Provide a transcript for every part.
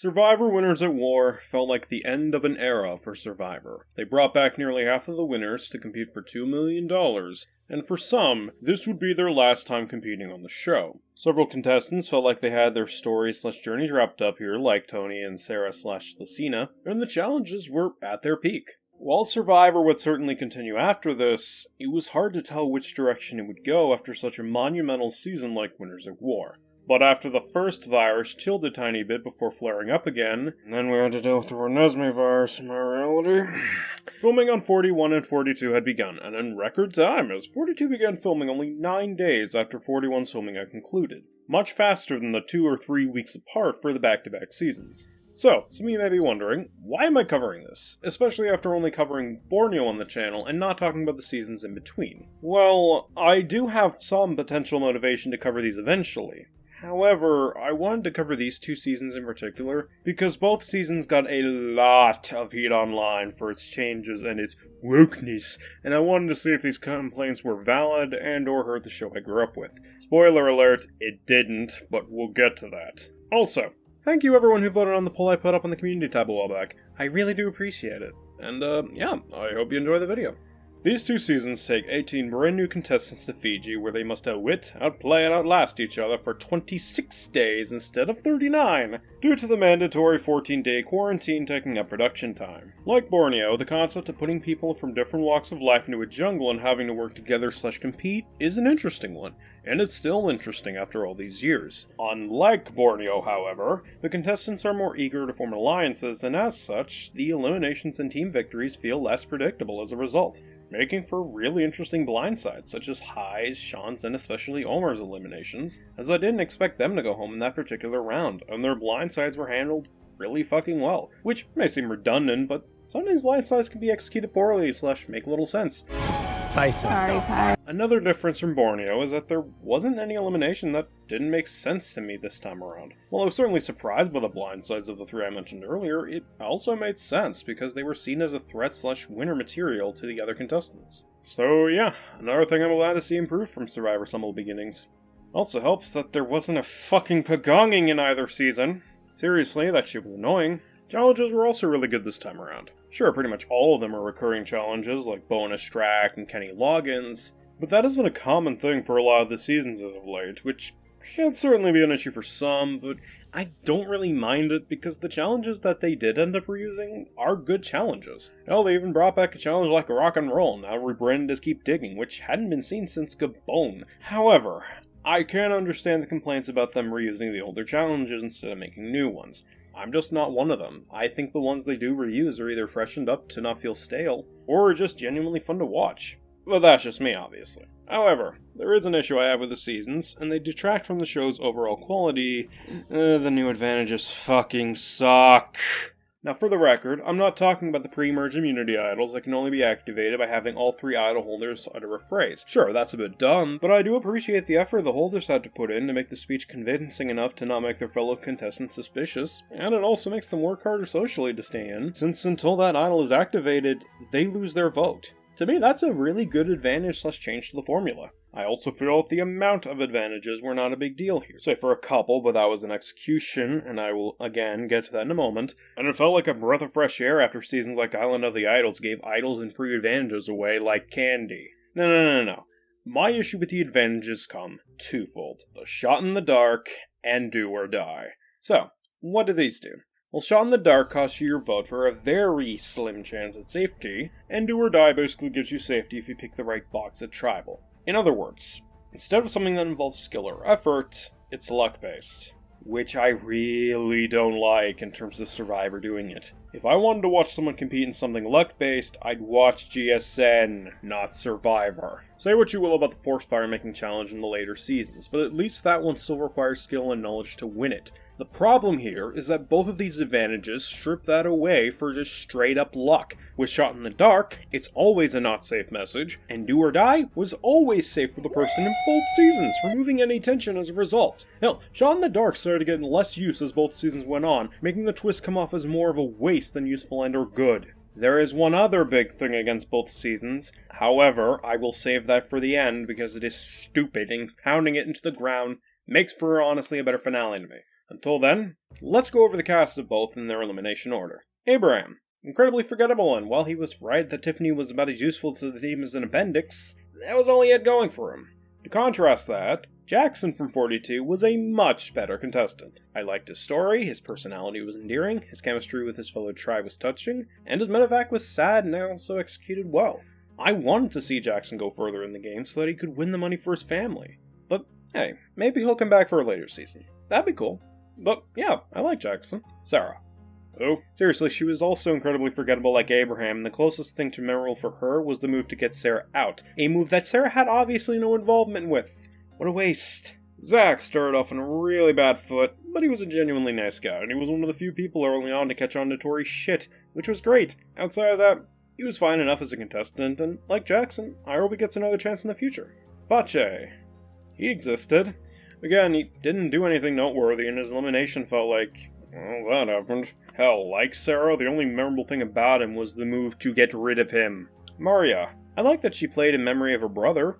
Survivor Winners at War felt like the end of an era for Survivor. They brought back nearly half of the winners to compete for $2 million, and for some, this would be their last time competing on the show. Several contestants felt like they had their stories/journeys wrapped up here, like Tony and Sarah/Lucina, and the challenges were at their peak. While Survivor would certainly continue after this, it was hard to tell which direction it would go after such a monumental season like Winners at War. But after the first virus chilled a tiny bit before flaring up again, and then we had to deal with the Renesmee virus in my reality, filming on 41 and 42 had begun, and in record time, as 42 began filming only 9 days after 41's filming had concluded. Much faster than the 2 or 3 weeks apart for the back-to-back seasons. So, some of you may be wondering, why am I covering this? Especially after only covering Borneo on the channel and not talking about the seasons in between. Well, I do have some potential motivation to cover these eventually. However, I wanted to cover these 2 seasons in particular because both seasons got a lot of heat online for its changes and its wokeness, and I wanted to see if these complaints were valid and or hurt the show I grew up with. Spoiler alert, it didn't, but we'll get to that. Also, thank you everyone who voted on the poll I put up on the community tab a while back. I really do appreciate it. And yeah, I hope you enjoy the video. These 2 seasons take 18 brand new contestants to Fiji, where they must outwit, outplay, and outlast each other for 26 days instead of 39, due to the mandatory 14-day quarantine taking up production time. Like Borneo, the concept of putting people from different walks of life into a jungle and having to work together/compete is an interesting one, and it's still interesting after all these years. Unlike Borneo, however, the contestants are more eager to form alliances, and as such, the eliminations and team victories feel less predictable as a result, making for really interesting blindsides, such as High's, Sean's, and especially Omar's eliminations, as I didn't expect them to go home in that particular round, and their blindsides were handled really fucking well, which may seem redundant, but sometimes blindsides can be executed poorly/make little sense. Tyson. Sorry, Ty. Another difference from Borneo is that there wasn't any elimination that didn't make sense to me this time around. While I was certainly surprised by the blindsides of the 3 I mentioned earlier, it also made sense because they were seen as a threat/winner material to the other contestants. So yeah, another thing I'm glad to see improved from Survivor's humble beginnings. Also helps that there wasn't a fucking pagonging in either season. Seriously, that shit was annoying. Challenges were also really good this time around. Sure, pretty much all of them are recurring challenges, like Bonus Track and Kenny Loggins, but that has been a common thing for a lot of the seasons as of late, which can certainly be an issue for some, but I don't really mind it because the challenges that they did end up reusing are good challenges. Hell, they even brought back a challenge like Rock and Roll, now rebranded as Keep Digging, which hadn't been seen since Gabon. However, I can understand the complaints about them reusing the older challenges instead of making new ones. I'm just not one of them. I think the ones they do reuse are either freshened up to not feel stale, or are just genuinely fun to watch. But that's just me, obviously. However, there is an issue I have with the seasons, and they detract from the show's overall quality. The new advantages fucking suck. Now, for the record, I'm not talking about the pre-merge immunity idols that can only be activated by having all 3 idol holders utter a phrase. Sure, that's a bit dumb, but I do appreciate the effort the holders had to put in to make the speech convincing enough to not make their fellow contestants suspicious, and it also makes them work harder socially to stay in, since until that idol is activated, they lose their vote. To me, that's a really good advantage/change to the formula. I also feel that the amount of advantages were not a big deal here. Say for a couple, but that was an execution, and I will again get to that in a moment. And it felt like a breath of fresh air after seasons like Island of the Idols gave idols and free advantages away like candy. No. My issue with the advantages come twofold. The Shot in the Dark and Do or Die. So, what do these do? Well, Shot in the Dark costs you your vote for a very slim chance at safety, and Do or Die basically gives you safety if you pick the right box at Tribal. In other words, instead of something that involves skill or effort, it's luck-based. Which I really don't like in terms of Survivor doing it. If I wanted to watch someone compete in something luck-based, I'd watch GSN, not Survivor. Say what you will about the Forced Fire Making Challenge in the later seasons, but at least that one still requires skill and knowledge to win it. The problem here is that both of these advantages strip that away for just straight up luck. With Shot in the Dark, it's always a not safe message, and Do or Die was always safe for the person in both seasons, removing any tension as a result. Hell, Shot in the Dark started getting less use as both seasons went on, making the twist come off as more of a waste than useful and or good. There is one other big thing against both seasons. However, I will save that for the end because it is stupid and pounding it into the ground makes for honestly a better finale to me. Until then, let's go over the cast of both in their elimination order. Abraham, incredibly forgettable, and while he was right that Tiffany was about as useful to the team as an appendix, that was all he had going for him. To contrast that, Jackson from 42 was a much better contestant. I liked his story, his personality was endearing, his chemistry with his fellow tribe was touching, and his medevac was sad and also executed well. I wanted to see Jackson go further in the game so that he could win the money for his family. But hey, maybe he'll come back for a later season. That'd be cool. But yeah, I like Jackson. Sarah. Oh, seriously, she was also incredibly forgettable like Abraham, and the closest thing to memorable for her was the move to get Sarah out. A move that Sarah had obviously no involvement with. What a waste. Zach started off on a really bad foot, but he was a genuinely nice guy, and he was one of the few people early on to catch on to Tori's shit, which was great. Outside of that, he was fine enough as a contestant, and like Jackson, I hope he gets another chance in the future. Pache. He existed. Again, he didn't do anything noteworthy, and his elimination felt like, well, that happened. Hell, like Sarah, the only memorable thing about him was the move to get rid of him. Maria. I like that she played in memory of her brother.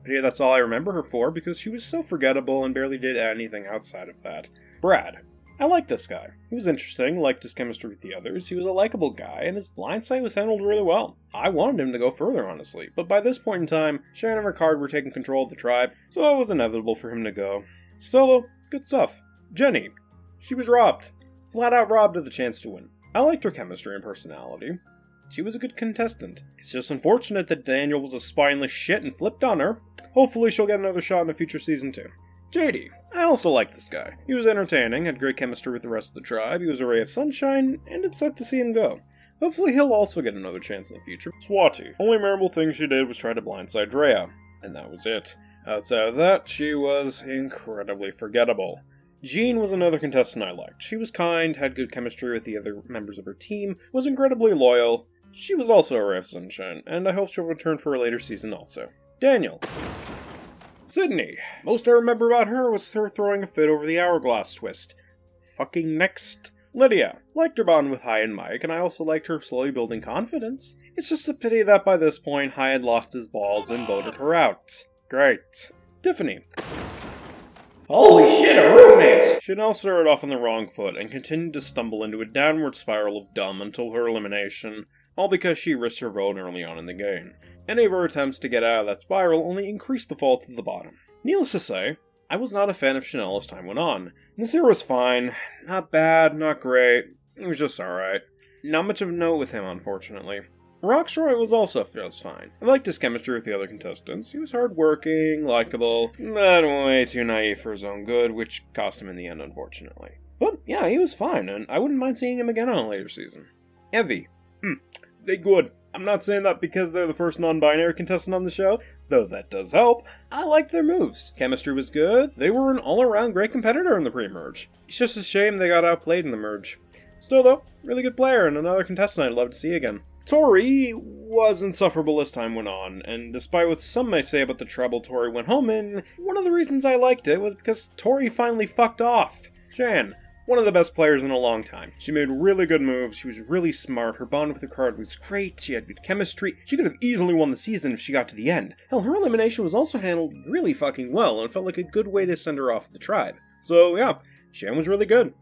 But yeah, that's all I remember her for, because she was so forgettable and barely did anything outside of that. Brad. I like this guy. He was interesting, liked his chemistry with the others, he was a likable guy, and his blindside was handled really well. I wanted him to go further, honestly, but by this point in time, Shannon and Ricard were taking control of the tribe, so it was inevitable for him to go. Still though, good stuff. Jenny. She was robbed. Flat out robbed of the chance to win. I liked her chemistry and personality. She was a good contestant. It's just unfortunate that Daniel was a spineless shit and flipped on her. Hopefully she'll get another shot in a future season too. JD. I also like this guy. He was entertaining, had great chemistry with the rest of the tribe, he was a ray of sunshine, and it sucked to see him go. Hopefully he'll also get another chance in the future. Swati. Only memorable thing she did was try to blindside Drea. And that was it. Outside of that, she was incredibly forgettable. Jean was another contestant I liked. She was kind, had good chemistry with the other members of her team, was incredibly loyal. She was also a ray of sunshine, and I hope she'll return for a later season also. Daniel. Sydney. Most I remember about her was her throwing a fit over the hourglass twist. Fucking next. Lydia. Liked her bond with Hai and Mike, and I also liked her slowly building confidence. It's just a pity that by this point, Hai had lost his balls and voted her out. Great. Tiffany. Holy shit, a roommate! Chanel started off on the wrong foot and continued to stumble into a downward spiral of dumb until her elimination, all because she risked her vote early on in the game. Any of her attempts to get out of that spiral only increased the fall to the bottom. Needless to say, I was not a fan of Chanel as time went on. Nasir was fine, not bad, not great, it was just alright. Not much of a note with him, unfortunately. Rocksroy was also just fine. I liked his chemistry with the other contestants. He was hardworking, likable, but way too naive for his own good, which cost him in the end, unfortunately. But yeah, he was fine, and I wouldn't mind seeing him again on a later season. Evie. They good. I'm not saying that because they're the first non-binary contestant on the show, though that does help. I liked their moves. Chemistry was good. They were an all-around great competitor in the pre-merge. It's just a shame they got outplayed in the merge. Still though, really good player and another contestant I'd love to see again. Tori was insufferable as time went on, and despite what some may say about the trouble Tori went home in, one of the reasons I liked it was because Tori finally fucked off. Shan. One of the best players in a long time. She made really good moves, she was really smart, her bond with Ricard was great, she had good chemistry, she could have easily won the season if she got to the end. Hell, her elimination was also handled really fucking well, and felt like a good way to send her off the tribe. So yeah, Shan was really good.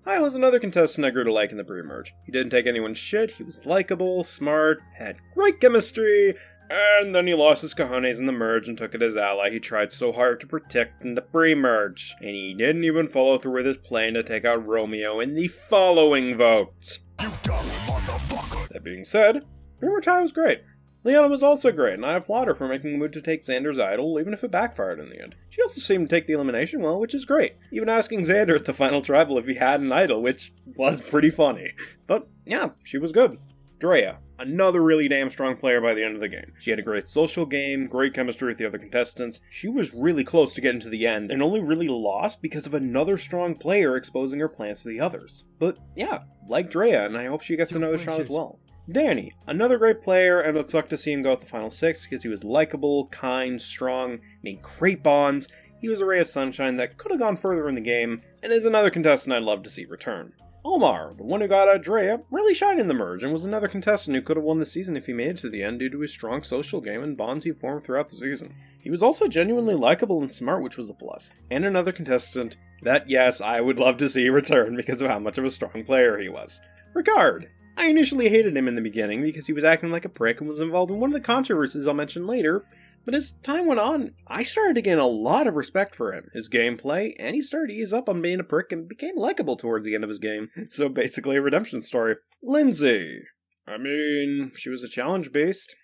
I was another contestant I grew to like in the pre-merge. He didn't take anyone's shit, he was likable, smart, had great chemistry, and then he lost his cojones in the merge and took it as ally he tried so hard to protect in the pre-merge. And he didn't even follow through with his plan to take out Romeo in the following vote. You dumb motherfucker! That being said, pre-merge High was great. Leona was also great, and I applaud her for making the move to take Xander's idol, even if it backfired in the end. She also seemed to take the elimination well, which is great. Even asking Xander at the final tribal if he had an idol, which was pretty funny. But yeah, she was good. Drea. Another really damn strong player by the end of the game. She had a great social game, great chemistry with the other contestants. She was really close to getting to the end, and only really lost because of another strong player exposing her plans to the others. But yeah, like Drea, and I hope she gets another shot as well. Danny, another great player, and it sucked to see him go at the final 6 because he was likable, kind, strong, made great bonds. He was a ray of sunshine that could have gone further in the game, and is another contestant I'd love to see return. Omar, the one who got Drea, really shined in the merge and was another contestant who could have won the season if he made it to the end due to his strong social game and bonds he formed throughout the season. He was also genuinely likable and smart, which was a plus. And another contestant that, yes, I would love to see return because of how much of a strong player he was. Ricard. I initially hated him in the beginning because he was acting like a prick and was involved in one of the controversies I'll mention later, but as time went on, I started to gain a lot of respect for him, his gameplay, and he started to ease up on being a prick and became likable towards the end of his game. So basically a redemption story. Lindsay. I mean, she was a challenge beast.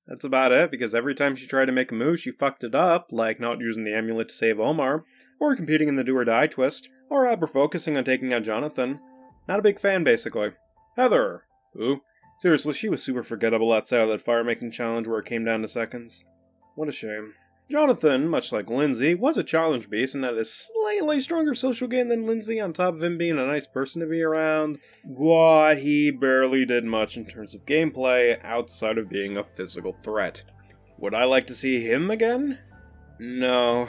That's about it, because every time she tried to make a move, she fucked it up, like not using the amulet to save Omar, or competing in the do or die twist, or ever focusing on taking out Jonathan. Not a big fan, basically. Heather. Who? Seriously, she was super forgettable outside of that fire-making challenge where it came down to seconds. What a shame. Jonathan, much like Lindsay, was a challenge beast and had a slightly stronger social game than Lindsay on top of him being a nice person to be around, but he barely did much in terms of gameplay outside of being a physical threat. Would I like to see him again? No.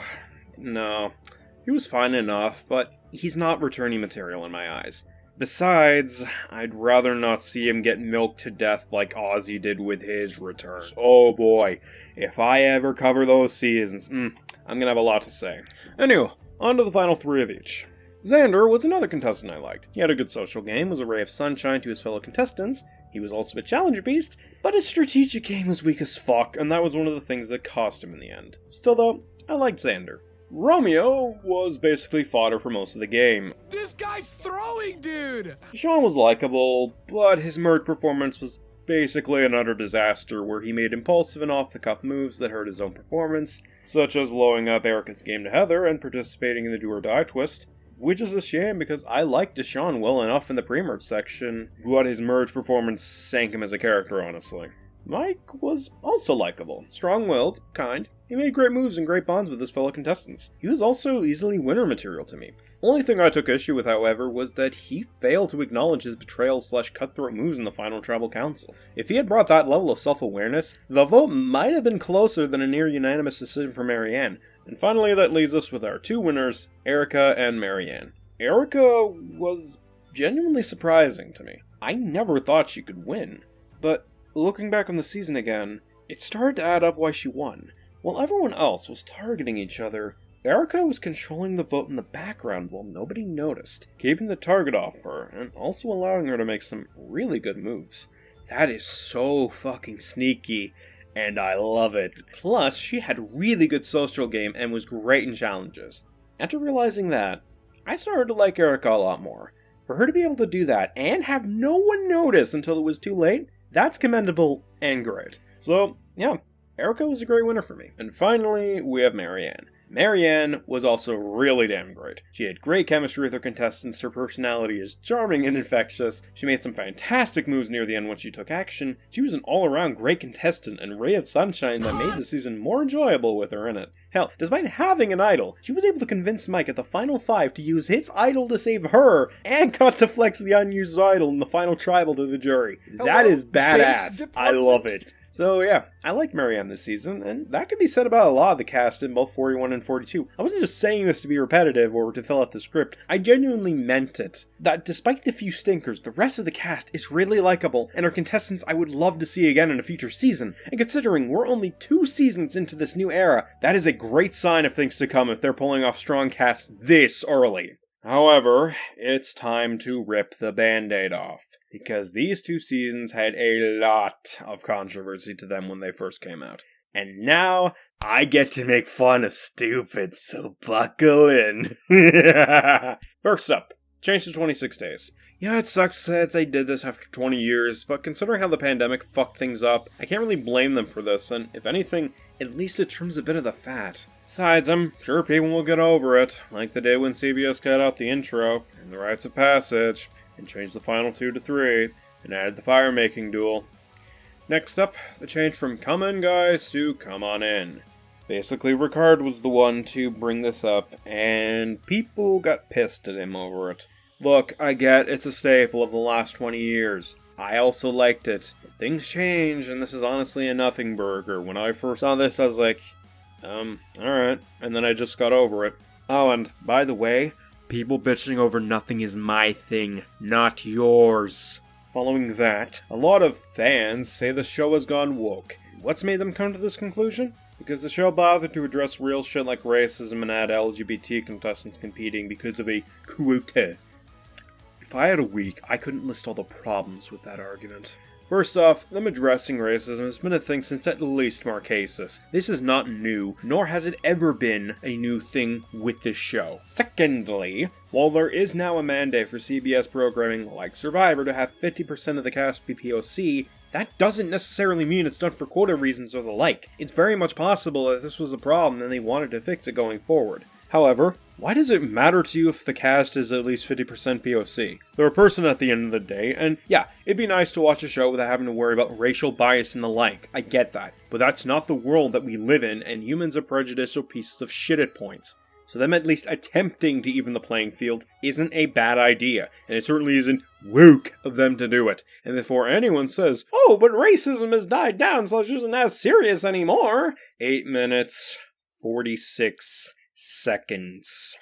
He was fine enough, but he's not returning material in my eyes. Besides, I'd rather not see him get milked to death like Ozzy did with his returns. Oh boy, if I ever cover those seasons, I'm gonna have a lot to say. Anyway, on to the final three of each. Xander was another contestant I liked. He had a good social game, was a ray of sunshine to his fellow contestants. He was also a challenge beast, but his strategic game was weak as fuck, and that was one of the things that cost him in the end. Still though, I liked Xander. Romeo was basically fodder for most of the game. This guy's throwing, dude! Sean was likable, but his merge performance was basically an utter disaster where he made impulsive and off-the-cuff moves that hurt his own performance, such as blowing up Erica's game to Heather and participating in the do-or-die twist, which is a shame because I liked Deshaun well enough in the pre-merge section, but his merge performance sank him as a character, honestly. Mike was also likable, strong-willed, kind. He made great moves and great bonds with his fellow contestants. He was also easily winner material to me. Only thing I took issue with, however, was that he failed to acknowledge his betrayal/cutthroat moves in the final tribal council. If he had brought that level of self-awareness, the vote might have been closer than a near-unanimous decision for Marianne. And finally, that leaves us with our two winners, Erica and Marianne. Erica was genuinely surprising to me. I never thought she could win, but looking back on the season again, it started to add up why she won. While everyone else was targeting each other, Erica was controlling the vote in the background while nobody noticed, keeping the target off her, and also allowing her to make some really good moves. That is so fucking sneaky, and I love it. Plus, she had really good social game and was great in challenges. After realizing that, I started to like Erica a lot more. For her to be able to do that and have no one notice until it was too late, that's commendable and great. So, yeah, Erica was a great winner for me. And finally, we have Marianne. Marianne was also really damn great. She had great chemistry with her contestants, her personality is charming and infectious, she made some fantastic moves near the end when she took action, she was an all-around great contestant and ray of sunshine that made the season more enjoyable with her in it. Hell, despite having an idol, she was able to convince Mike at the final 5 to use his idol to save her, and got to flex the unused idol in the final tribal to the jury. That is badass. I love it. So yeah, I liked Marianne this season, and that could be said about a lot of the cast in both 41 and 42. I wasn't just saying this to be repetitive or to fill out the script, I genuinely meant it. That despite the few stinkers, the rest of the cast is really likable, and are contestants I would love to see again in a future season. And considering we're only 2 seasons into this new era, that is a great sign of things to come if they're pulling off strong casts this early. However, it's time to rip the band-aid off, because these 2 seasons had a lot of controversy to them when they first came out. And now, I get to make fun of stupid, so buckle in. First up, change to 26 days. Yeah, it sucks that they did this after 20 years, but considering how the pandemic fucked things up, I can't really blame them for this, and if anything, at least it trims a bit of the fat. Besides, I'm sure people will get over it, like they did when CBS cut out the intro, and the rites of passage, and changed the final 2 to 3, and added the fire-making duel. Next up, the change from come in guys to come on in. Basically, Ricard was the one to bring this up, and people got pissed at him over it. Look, I get it's a staple of the last 20 years. I also liked it. But things change, and this is honestly a nothing burger. When I first saw this, I was like, alright. And then I just got over it. Oh, and by the way, People bitching over nothing is my thing, not yours. Following that, a lot of fans say the show has gone woke. What's made them come to this conclusion? Because the show bothered to address real shit like racism and add LGBT contestants competing because of a quota. If I had a week, I couldn't list all the problems with that argument. First off, them addressing racism has been a thing since at least Marquesas. This is not new, nor has it ever been a new thing with this show. Secondly, while there is now a mandate for CBS programming like Survivor to have 50% of the cast be POC, that doesn't necessarily mean it's done for quota reasons or the like. It's very much possible that this was a problem and they wanted to fix it going forward. However, why does it matter to you if the cast is at least 50% POC? They're a person at the end of the day, and yeah, it'd be nice to watch a show without having to worry about racial bias and the like. I get that. But that's not the world that we live in, and humans are prejudicial pieces of shit at points. So them at least attempting to even the playing field isn't a bad idea, and it certainly isn't woke of them to do it. And before anyone says, oh, but racism has died down so it isn't as serious anymore, 8 minutes, 46 seconds.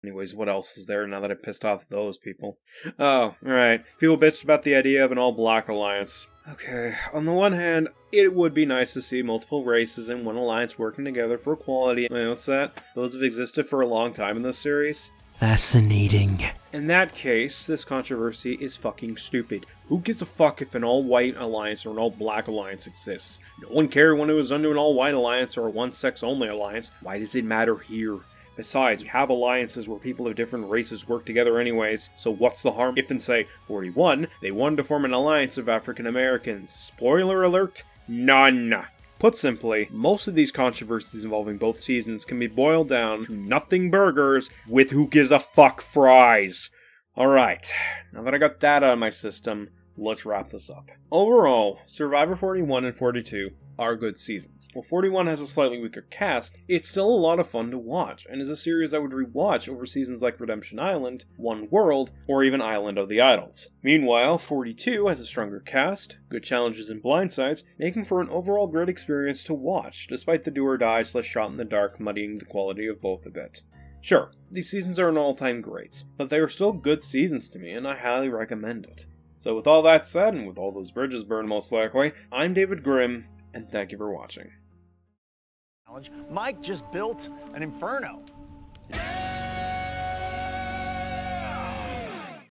Anyways, what else is there now that I pissed off those people? Oh, right. People bitched about the idea of an all-black alliance. Okay, on the one hand, it would be nice to see multiple races in one alliance working together for equality. Wait, what's that? Those have existed for a long time in this series? Fascinating. In that case, this controversy is fucking stupid. Who gives a fuck if an all-white alliance or an all-black alliance exists? No one cared when it was under an all-white alliance or a one-sex-only alliance. Why does it matter here? Besides, we have alliances where people of different races work together anyways, so what's the harm if in, say, 41, they wanted to form an alliance of African Americans? Spoiler alert, none! Put simply, most of these controversies involving both seasons can be boiled down to nothing burgers with who gives a fuck fries. Alright, now that I got that out of my system, let's wrap this up. Overall, Survivor 41 and 42 are good seasons. While 41 has a slightly weaker cast, it's still a lot of fun to watch, and is a series I would rewatch over seasons like Redemption Island, One World, or even Island of the Idols. Meanwhile, 42 has a stronger cast, good challenges and blindsides, making for an overall great experience to watch, despite the do-or-die / shot in the dark muddying the quality of both a bit. Sure, these seasons are an all-time greats, but they are still good seasons to me, and I highly recommend it. So with all that said, and with all those bridges burned most likely, I'm David Grimm, and thank you for watching. Mike just built an inferno.